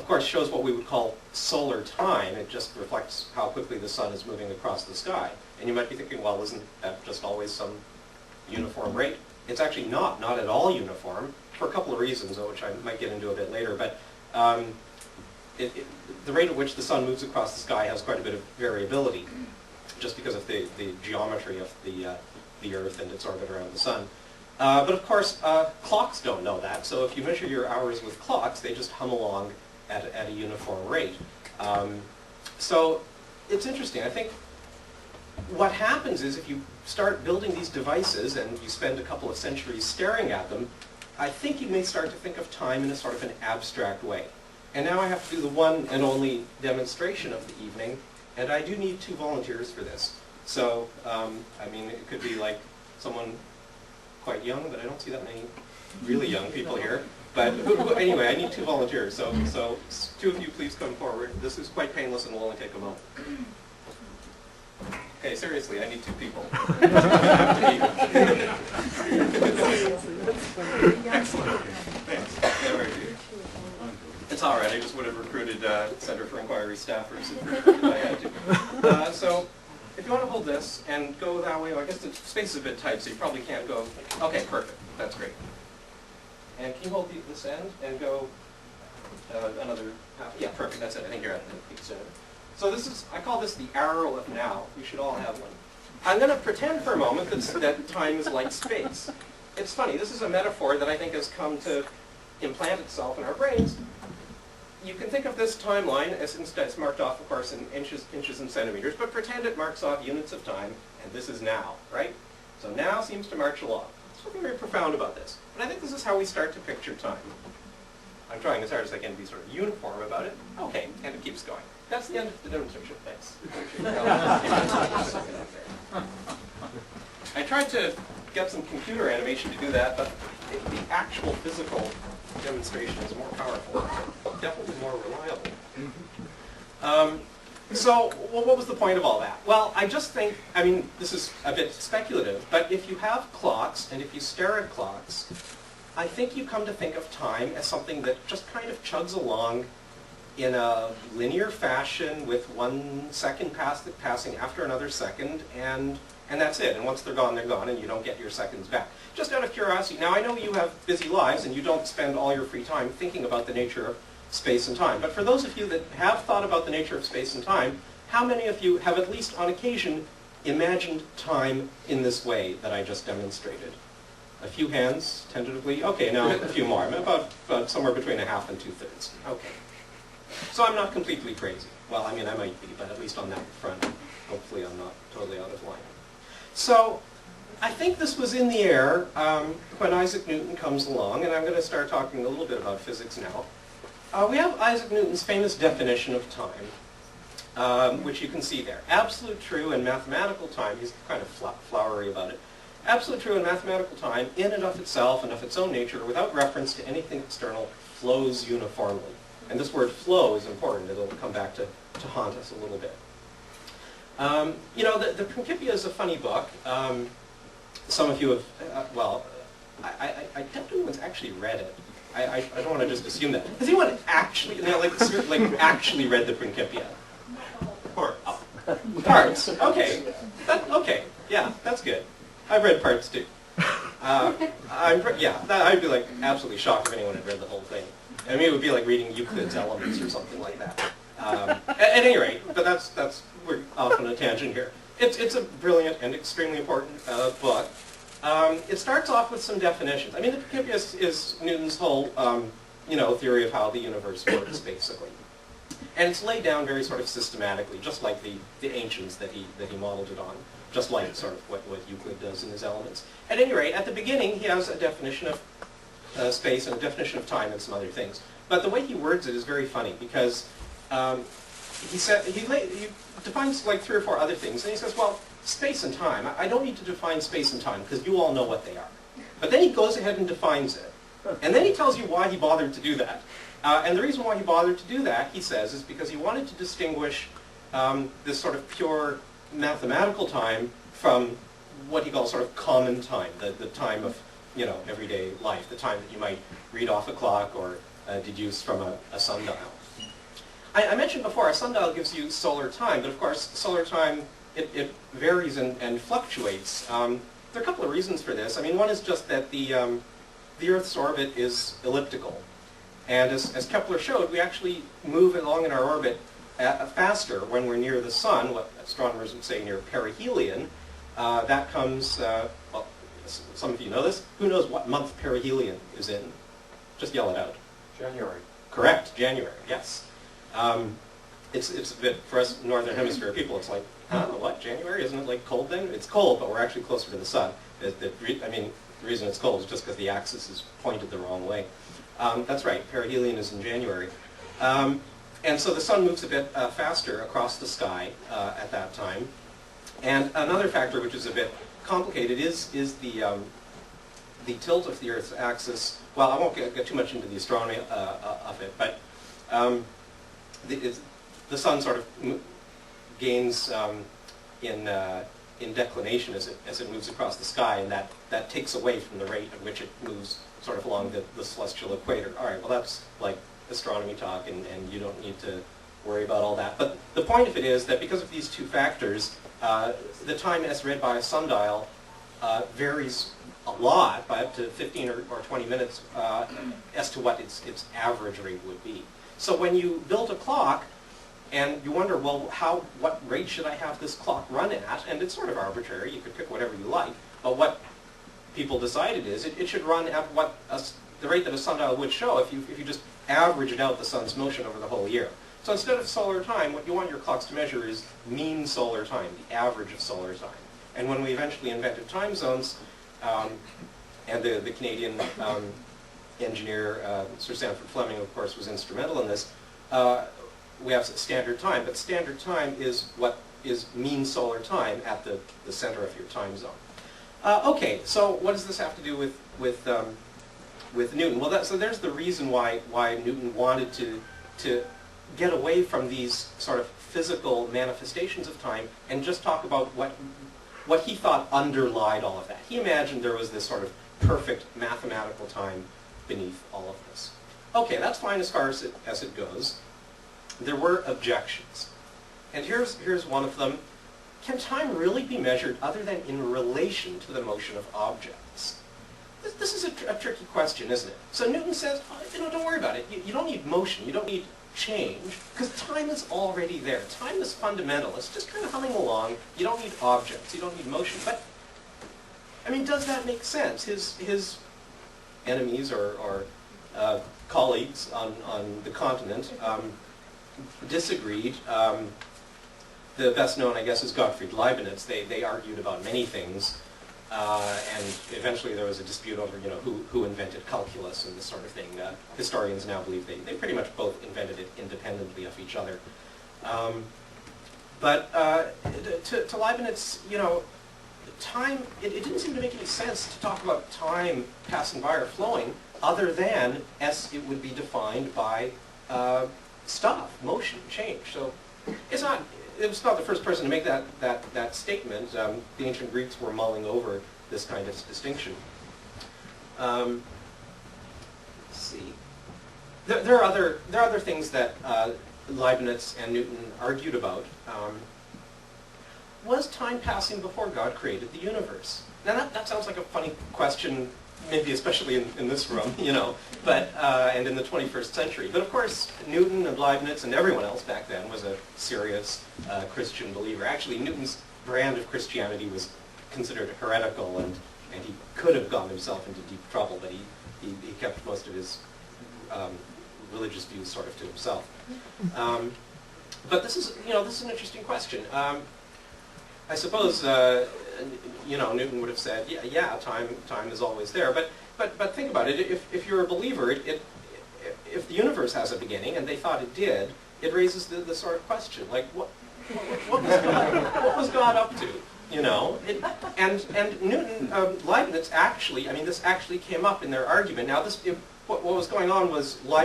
of course, shows what we would call solar time. It just reflects how quickly the sun is moving across the sky. And you might be thinking, well, isn't that just always some uniform rate? It's actually not at all uniform, for a couple of reasons, which I might get into a bit later. But the rate at which the sun moves across the sky has quite a bit of variability, just because of the geometry of the Earth and its orbit around the sun. But of course, clocks don't know that. So if you measure your hours with clocks, they just hum along at a uniform rate. So it's interesting. I think what happens is if you start building these devices and you spend a couple of centuries staring at them, I think you may start to think of time in a sort of an abstract way. And now I have to do the one and only demonstration of the evening, and I do need 2 volunteers for this. So, I mean, it could be like someone quite young, but I don't see that many really young people here. But anyway, I need 2 volunteers. So 2 of you please come forward. This is quite painless and will only take a moment. Okay, seriously, I need 2 people. Excellent. Thanks. Yeah, very good. It's all right. I just would have recruited Center for Inquiry staffers if I had to. So if you want to hold this and go that way, I guess the space is a bit tight, so you probably can't go. Okay, perfect. That's great. And can you hold this end and go another half? Yeah, perfect. That's it. I think you're at the peak soon. So this is, I call this the arrow of now. You should all have one. I'm going to pretend for a moment that time is like space. It's funny. This is a metaphor that I think has come to implant itself in our brains. You can think of this timeline as it's marked off, of course, in inches and centimeters, but pretend it marks off units of time, and this is now, right? So now seems to march along. There's something very profound about this. And I think this is how we start to picture time. I'm trying as hard as I can to be sort of uniform about it. Okay, and it keeps going. That's the end of the demonstration. Thanks. I tried to get some computer animation to do that, but the actual physical demonstration is more powerful, definitely more reliable. So, well, what was the point of all that? Well, I just think, I mean, this is a bit speculative, but if you have clocks and if you stare at clocks, I think you come to think of time as something that just kind of chugs along in a linear fashion with 1 second passing after another second, and that's it. And once they're gone, and you don't get your seconds back. Just out of curiosity, now I know you have busy lives and you don't spend all your free time thinking about the nature of space and time. But for those of you that have thought about the nature of space and time, how many of you have at least on occasion imagined time in this way that I just demonstrated? A few hands, tentatively. Okay, now a few more. About somewhere between 1/2 and 2/3. Okay. So I'm not completely crazy. Well, I mean, I might be, but at least on that front, hopefully I'm not totally out of line. So I think this was in the air when Isaac Newton comes along, and I'm going to start talking a little bit about physics now. We have Isaac Newton's famous definition of time, which you can see there. Absolute true in mathematical time. He's kind of flowery about it. Absolute true in mathematical time, in and of itself and of its own nature, without reference to anything external, flows uniformly. And this word flow is important. It'll come back to haunt us a little bit. You know, the Principia is a funny book. Some of you have, well, I doubt anyone's actually read it. I don't want to just assume that. Has anyone actually, actually read the Principia? Parts. Okay. Okay. Yeah, that's good. I've read parts too. I'd be like absolutely shocked if anyone had read the whole thing. I mean, it would be like reading Euclid's Elements or something like that. At any rate, but we're off on a tangent here. It's a brilliant and extremely important book. It starts off with some definitions. I mean, the Principia is Newton's whole, theory of how the universe works, basically. And it's laid down very sort of systematically, just like the ancients that he modeled it on, just like sort of what Euclid does in his Elements. At any rate, at the beginning, he has a definition of space and a definition of time and some other things. But the way he words it is very funny because he defines like 3 or 4 other things, and he says, well, space and time, I don't need to define space and time because you all know what they are. But then he goes ahead and defines it. And then he tells you why he bothered to do that. And the reason why he bothered to do that, he says, is because he wanted to distinguish this sort of pure mathematical time from what he calls sort of common time, the time of everyday life, the time that you might read off a clock or deduce from a sundial. I mentioned before, a sundial gives you solar time, but of course, solar time, it varies and fluctuates. There are a couple of reasons for this. I mean, one is just that the Earth's orbit is elliptical. And as Kepler showed, we actually move along in our orbit faster when we're near the sun, what astronomers would say near perihelion. That comes, well, some of you know this. Who knows what month perihelion is in? Just yell it out. January. Correct, January, yes. It's a bit, for us Northern Hemisphere people, it's like, what, January? Isn't it like cold then? It's cold, but we're actually closer to the sun. I mean, the reason it's cold is just because the axis is pointed the wrong way. That's right, perihelion is in January. And so the sun moves a bit faster across the sky at that time. And another factor which is a bit complicated is the tilt of the Earth's axis. Well, I won't get too much into the astronomy of it, but the sun sort of gains in declination as it moves across the sky, and that takes away from the rate at which it moves sort of along the celestial equator. All right, well that's like astronomy talk, and you don't need to worry about all that. But the point of it is that because of these two factors, the time as read by a sundial varies a lot, by up to 15 or 20 minutes, as to what its average rate would be. So when you build a clock, and you wonder, well, what rate should I have this clock run at? And it's sort of arbitrary. You could pick whatever you like. But what people decided is it should run at what the rate that a sundial would show if you just averaged out the sun's motion over the whole year. So instead of solar time, what you want your clocks to measure is mean solar time, the average of solar time. And when we eventually invented time zones, and the Canadian engineer, Sir Sanford Fleming, of course, was instrumental in this, we have standard time, but standard time is what is mean solar time at the center of your time zone. Okay, so what does this have to do with Newton? Well, so there's the reason why Newton wanted to get away from these sort of physical manifestations of time and just talk about what he thought underlied all of that. He imagined there was this sort of perfect mathematical time beneath all of this. Okay, that's fine as far as it goes. There were objections. And here's one of them. Can time really be measured other than in relation to the motion of objects? This is a tricky question, isn't it? So Newton says, oh, don't worry about it. You don't need motion. You don't need change, because time is already there. Time is fundamental. It's just kind of humming along. You don't need objects. You don't need motion. But, I mean, does that make sense? His enemies or colleagues on the continent disagreed. The best known, I guess, is Gottfried Leibniz. They argued about many things, and eventually there was a dispute over, who invented calculus and this sort of thing. Historians now believe they pretty much both invented it independently of each other. But to Leibniz, time, it didn't seem to make any sense to talk about time passing by or flowing other than as it would be defined by stuff, motion, change. So it was not the first person to make that statement. The ancient Greeks were mulling over this kind of distinction. Let's see. There are other things that Leibniz and Newton argued about. Was time passing before God created the universe? Now that sounds like a funny question, maybe especially in this room, but and in the 21st century. But of course, Newton and Leibniz and everyone else back then was a serious Christian believer. Actually, Newton's brand of Christianity was considered heretical, and he could have gotten himself into deep trouble, but he kept most of his religious views sort of to himself. But this is an interesting question. I suppose Newton would have said, yeah, time is always there. But think about it. If you're a believer, if the universe has a beginning, and they thought it did, it raises the sort of question, like what was God up to? And Newton, Leibniz actually, this actually came up in their argument. Now what was going on was Leibniz